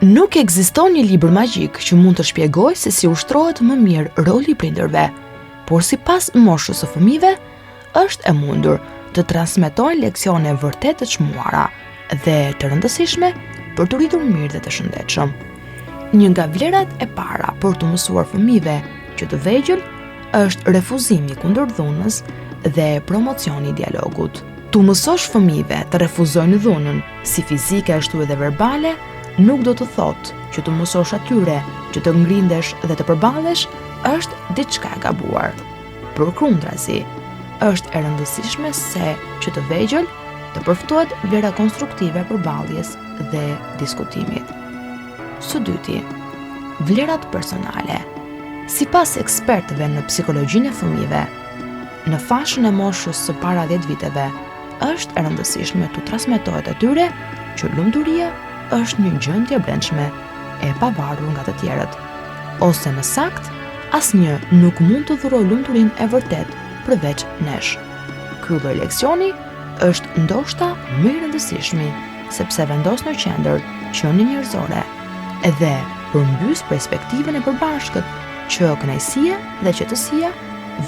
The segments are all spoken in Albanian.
Nuk ekziston një libër magjik që mund të shpjegojë se si ushtrohet më mirë roli i prindërve, por sipas moshës së fëmijëve, është e mundur të transmetojnë leksione vërtet të çmuara dhe të rëndësishme për të rritur mirë dhe të shëndetshëm. Një nga vlerat e para për të mësuar fëmijëve që të vegjël është refuzimi kundër dhunës dhe promocioni i dialogut. Tu mësosh fëmijëve të refuzojnë dhunën, si fizike ashtu edhe verbale, nuk do të thotë që të mësosh atyre që të ngrindesh dhe të përballesh është diçka e gabuar. Përkundrazi, është e rëndësishme se që të vegjël të përftohet vlera konstruktive përballjes dhe diskutimit. Së dyti, vlerat personale. Sipas ekspertëve në psikologjinë e fëmijëve, në fashën e moshës së para 10 viteve, është e rëndësishme të transmetohet atyre që lumturia është një gjendje brendshme e pavarur nga të tjerët, ose në sakt, asnjë nuk mund të dhurojë lumturinë e vërtet përveç nesh. Ky lloj leksioni është ndoshta më i rëndësishmi, sepse vendos në qendër qenin njerëzore edhe përmbys perspektivën e përbashkët që kënaqësia dhe qetësia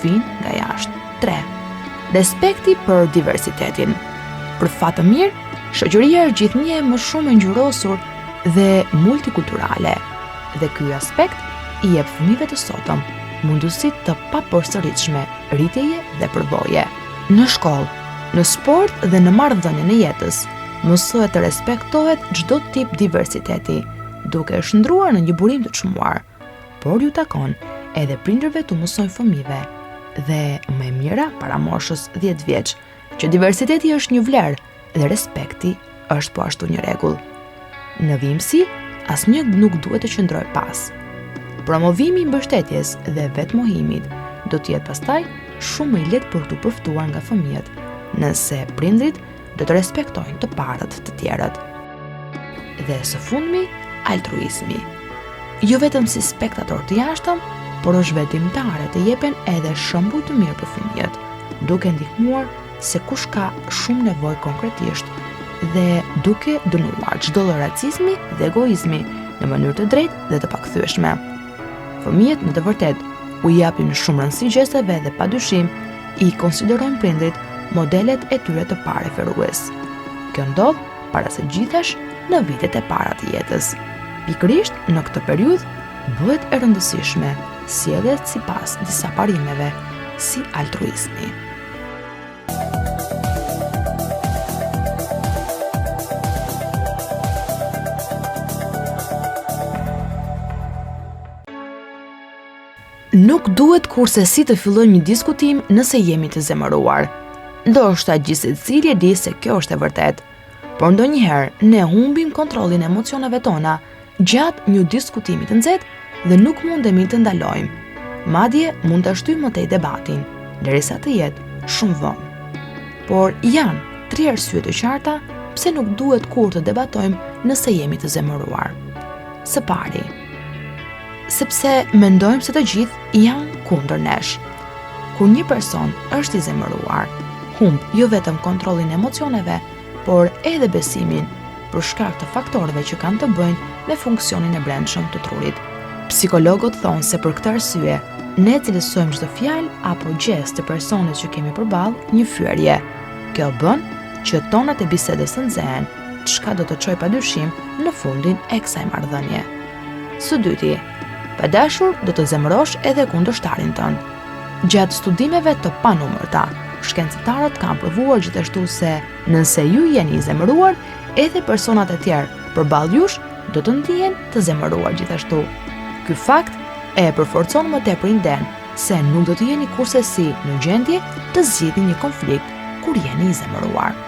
vijnë nga jashtë. 3. Respekti për diversitetin. Për fat të mirë, shoqëria është gjithnjë më shumë e ngjyrosur dhe multikulturale, dhe ky aspekt i jep fëmijëve të sotëm mundësitë të papërsëritshme rritjeje dhe përvoje. Në shkollë, në sport dhe në marrëdhënien e jetës, mësohet të respektohet çdo tip diversiteti, duke shndruar në një burim të çmuar, por ju takon edhe prindërve të mësojnë fëmijëve dhe më e mira para moshës 10 vjeç, që diversiteti është një vlerë dhe respekti është po ashtu një rregull. Në vimësi, asnjë nuk duhet të qëndrojë pas. Promovimi i mbështetjes dhe vetmohimit do të jetë pastaj shumë i lehtë për të përftuar nga fëmijët, nëse prindrit do të respektojnë të parët të tjerët. Dhe së fundmi, altruizmi. Jo vetëm si spektator të jashtëm, por është vendimtare të jepen edhe shembuj të mirë për fëmijët, duke ndihmuar se kush ka shumë nevojë konkretisht dhe duke dënuar çdo lloj racizmi dhe egoizmi në mënyrë të drejtë dhe të pakthyeshme. Fëmijët në të vërtetë u japin shumë rëndësi gjesteve dhe padyshim i konsiderojnë prindrit modelet e tyre të pareferues. Kjo ndodh para së gjithash në vitet e para të jetës. Pikërisht në këtë periudhë bëhet e rëndësishme sjelljet sipas disa parimeve si altruizmi. Nuk duhet kurse si të fillojmë një diskutim nëse jemi të zemëruar. Ndoshta gjithsecili e di se kjo është e vërtetë, por ndonjëherë ne humbim kontrollin e emocioneve tona gjatë një diskutimi të nxehtë dhe nuk mundemi të ndalojmë. Madje mund ta shtyjmë më tej debatin, derisa të jetë shumë vonë. Por janë 3 arsye të qarta pse nuk duhet kur të debatojmë nëse jemi të zemëruar. Së pari, sepse mendojmë se të gjithë janë kundër nesh. Kur një person është i zemëruar, humb jo vetëm kontrollin e emocioneve, por edhe besimin për shkak të faktorëve që kanë të bëjnë me funksionin e brendshëm të trurit. Psikologët thonë se për këtë arsye, ne cilësojmë çdo fjalë apo gjest të personit që kemi përballë një fyerje. Kjo bën që tonat e bisedës të nxehen, çka do të çojë padyshim në fundin e kësaj marrëdhënie. Së dyti, pa dashur do të zemërosh edhe kundërshtarin tënd. Gjatë studimeve të panumërta, shkencëtarët kanë provuar gjithashtu se nëse ju jeni i zemëruar, edhe personat e tjerë përballë jush do të ndihen të zemëruar gjithashtu. Ky fakt e përforcon më tepër iden se nuk do të jeni kurse si në gjendje të zgjidhni një konflikt kur jeni i zemëruar.